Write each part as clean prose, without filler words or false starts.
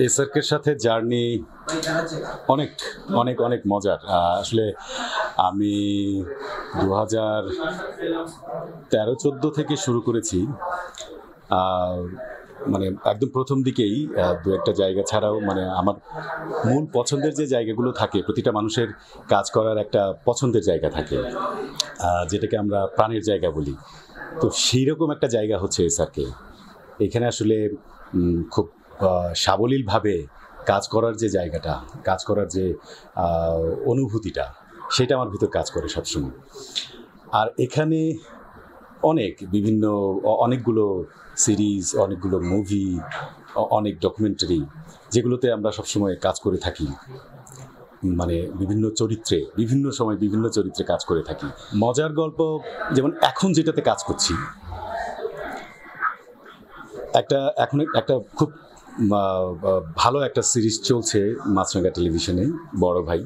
এসআরকের সাথে জার্নি অনেক অনেক অনেক মজার। আসলে আমি 2013-14 থেকে শুরু করেছি। মানে একদম প্রথম দিকেই দু একটা জায়গা ছাড়াও মানে আমার মূল পছন্দের যে জায়গাগুলো থাকে, প্রতিটা মানুষের কাজ করার একটা পছন্দের জায়গা থাকে, যেটাকে আমরা প্রাণের জায়গা বলি। তো সেই রকম একটা জায়গা হচ্ছে এসআরকে। এখানে আসলে খুব সাবলীলভাবে কাজ করার যে জায়গাটা, কাজ করার যে অনুভূতিটা, সেটা আমার ভিতর কাজ করে সবসময়। আর এখানে অনেকগুলো সিরিজ, অনেকগুলো মুভি, অনেক ডকুমেন্টারি, যেগুলোতে আমরা সবসময় কাজ করে থাকি। মানে বিভিন্ন সময় বিভিন্ন চরিত্রে কাজ করে থাকি। মজার গল্প যেমন এখন যেটাতে কাজ করছি, এখন একটা খুব ভালো একটা সিরিজ চলছে মাছরাঙা টেলিভিশনে, বড় ভাই।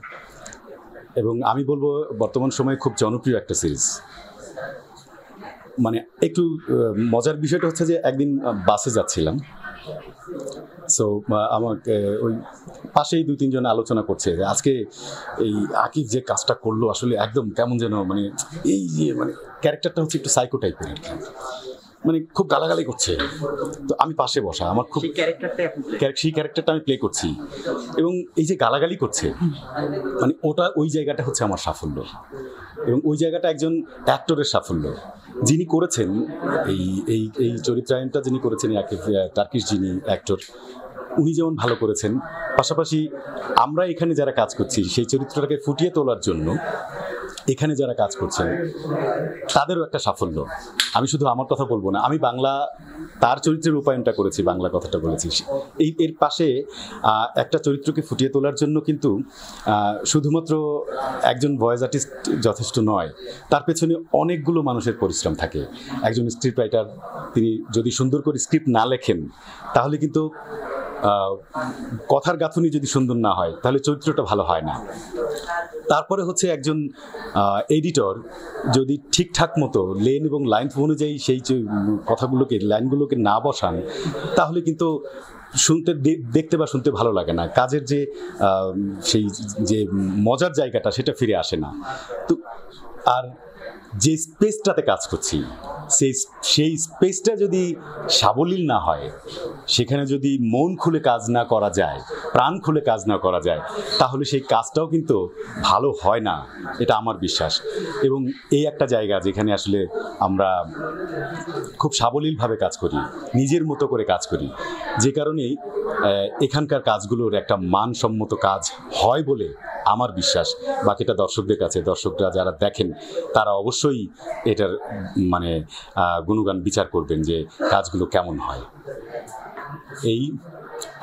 এবং আমি বলবো বর্তমান সময়ে খুব জনপ্রিয় একটা সিরিজ। মানে একটু মজার বিষয়টা হচ্ছে যে একদিন বাসে যাচ্ছিলাম, সো আমাকে ওই পাশেই 2-3 জন আলোচনা করছে যে আজকে এই আকিব যে কাজটা করলো আসলে একদম কেমন যেন, মানে এই যে মানে ক্যারেক্টারটা হচ্ছে একটু সাইকো টাইপের আর কি, মানে খুব গালাগালি করছে। তো আমি পাশে বসা, আমার খুব সেই ক্যারেক্টারটা আমি প্লে করছি, এবং এই যে গালাগালি করছে, মানে ওই জায়গাটা হচ্ছে আমার সাফল্য, এবং ওই জায়গাটা একজন অ্যাক্টরের সাফল্য যিনি করেছেন। এই এই এই চরিত্রায়নটা যিনি করেছেন, টার্কিশ যিনি অ্যাক্টর, উনি যেমন ভালো করেছেন, পাশাপাশি আমরা এখানে যারা কাজ করছি সেই চরিত্রটাকে ফুটিয়ে তোলার জন্য এখানে যারা কাজ করছেন তাদেরও একটা সাফল্য। আমি শুধু আমার কথা বলবো না, আমি বাংলা তার চরিত্রের রূপায়ণটা করেছি, বাংলা কথাটা বলেছি। এর পাশে একটা চরিত্রকে ফুটিয়ে তোলার জন্য কিন্তু শুধুমাত্র একজন ভয়েস আর্টিস্ট যথেষ্ট নয়, তার পেছনে অনেকগুলো মানুষের পরিশ্রম থাকে। একজন স্ক্রিপ্ট রাইটার, তিনি যদি সুন্দর করে স্ক্রিপ্ট না লেখেন, তাহলে কিন্তু কথার গাঁথুনি যদি সুন্দর না হয়, তাহলে চরিত্রটা ভালো হয় না। তারপরে হচ্ছে একজন এডিটর যদি ঠিকঠাক মতো লেন এবং লাইন অনুযায়ী সেই লাইনগুলোকে না বসান, তাহলে কিন্তু দেখতে বা শুনতে ভালো লাগে না, কাজের যে সেই যে মজার জায়গাটা সেটা ফিরে আসে না। তো আর যে স্পেসটাতে কাজ করছি, সেই স্পেসটা যদি সাবলীল না হয়, সেখানে যদি মন খুলে কাজ না করা যায়, প্রাণ খুলে কাজ না করা যায়, তাহলে সেই কাজটাও কিন্তু ভালো হয় না, এটা আমার বিশ্বাস। এবং এই একটা জায়গা যেখানে আসলে আমরা খুব সাবলীলভাবে কাজ করি, নিজের মতো করে কাজ করি, যে কারণেই এখানকার কাজগুলোর একটা মানসম্মত কাজ হয় বলে আমার বিশ্বাস। বাকিটা দর্শকদের কাছে, দর্শকরা যারা দেখেন তারা অবশ্যই এটার মানে গুণগান বিচার করবেন যে কাজগুলো কেমন হয়। এই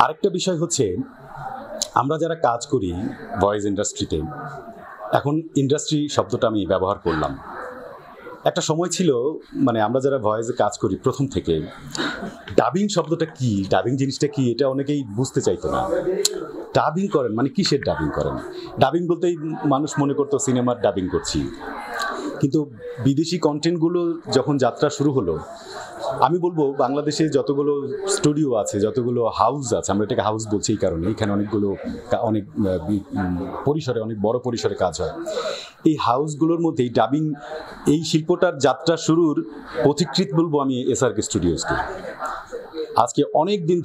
আরেকটা বিষয় হচ্ছে, আমরা যারা কাজ করি ভয়েস ইন্ডাস্ট্রিতে, এখন ইন্ডাস্ট্রি শব্দটা আমি ব্যবহার করলাম, একটা সময় ছিল মানে আমরা যারা ভয়েসে কাজ করি প্রথম থেকে, ডাবিং শব্দটা কি, ডাবিং জিনিসটা কি, এটা অনেকেই বুঝতে চাইতো না। ডাবিং করেন মানে কিসের ডাবিং করেন? ডাবিং বলতেই মানুষ মনে করতো সিনেমার ডাবিং করছি। কিন্তু বিদেশি কন্টেন্টগুলো যখন যাত্রা শুরু হলো, আমি বলবো বাংলাদেশে যতগুলো স্টুডিও আছে, যতগুলো হাউস আছে, আমরা এটাকে হাউস বলছি এই কারণে, এখানে অনেক পরিসরে, অনেক বড় পরিসরে কাজ হয়। এই হাউসগুলোর মধ্যেই ডাবিং এই শিল্পটার যাত্রা শুরুর পথিকৃৎ বলবো আমি এসআরকে স্টুডিওসকে। আজকে অনেক দিন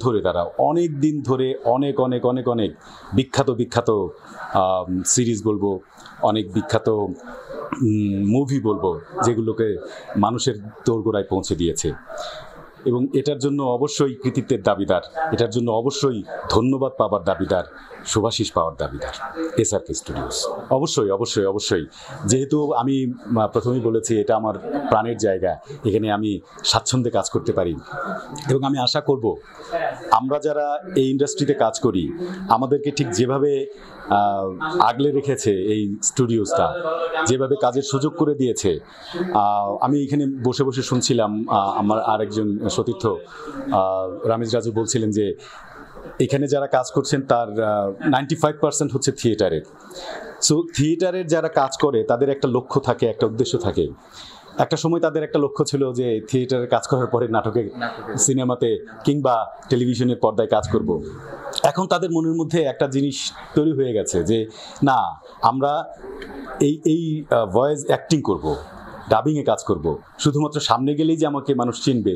ধরে অনেক অনেক অনেক অনেক বিখ্যাত সিরিজ বলবো, অনেক বিখ্যাত মুভি বলবো, যেগুলোকে মানুষের দোরগোড়ায় পৌঁছে দিয়েছে। এবং এটার জন্য অবশ্যই কৃতিত্বের দাবিদার, এটার জন্য অবশ্যই ধন্যবাদ পাওয়ার দাবিদার, শুভাশিস পাওয়ার দাবিদার এসআরকে স্টুডিওস। অবশ্যই যেহেতু আমি প্রথমেই বলেছি এটা আমার প্রাণের জায়গা, এখানে আমি স্বাচ্ছন্দ্যে কাজ করতে পারি, এবং আমি আশা করব আমরা যারা এই ইন্ডাস্ট্রিতে কাজ করি, আমাদেরকে ঠিক যেভাবে আগলে রেখেছে এই স্টুডিওসটা, যেভাবে কাজের সুযোগ করে দিয়েছে। আমি এখানে বসে বসে শুনছিলাম, আমার আরেকজন সতীর্থ রামেশ রাজু বলছিলেন যে এখানে যারা কাজ করছেন তার 95% হচ্ছে থিয়েটারের। সো থিয়েটারের যারা কাজ করে তাদের একটা লক্ষ্য থাকে, একটা উদ্দেশ্য থাকে, একটা সময় তাদের একটা লক্ষ্য ছিল যে থিয়েটারে কাজ করার পরে নাটকে, সিনেমাতে কিংবা টেলিভিশনের পর্দায় কাজ করব। এখন তাদের মনের মধ্যে একটা জিনিস তৈরি হয়ে গেছে যে না, আমরা এই ভয়েস অ্যাক্টিং করব, ডাবিংয়ে কাজ করব, শুধুমাত্র সামনে গেলেই যে আমাকে মানুষ চিনবে,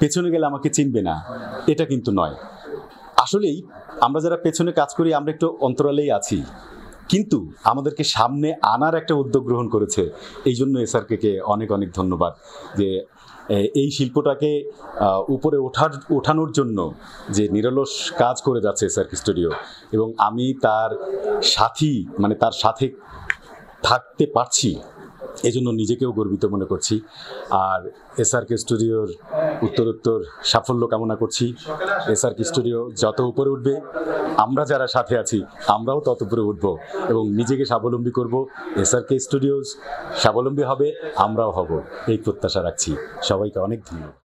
পেছনে গেলে আমাকে চিনবে না, এটা কিন্তু নয়। আসলেই আমরা যারা পেছনে কাজ করি আমরা একটু অন্তরালেই আছি, কিন্তু আমাদেরকে সামনে আনার একটা উদ্যোগ গ্রহণ করেছে। এই জন্য এসআরকে অনেক অনেক ধন্যবাদ যে এই শিল্পটাকে উপরে ওঠানোর জন্য যে নিরলস কাজ করে যাচ্ছে এসআরকে স্টুডিও, এবং আমি তার সাথী, মানে তার সাথে থাকতে পারছি, এজন্য নিজেকেও গর্বিত মনে করছি। আর এসআরকে স্টুডিওর উত্তরোত্তর সাফল্য কামনা করছি। এসআরকে স্টুডিও যত উপরে উঠবে, আমরা যারা সাথে আছি আমরাও তত উপরে উঠব এবং নিজেকে স্বাবলম্বী করব। এসআরকে স্টুডিও স্বাবলম্বী হবে, আমরাও হব, এই প্রত্যাশা রাখছি। সবাইকে অনেক ধন্যবাদ।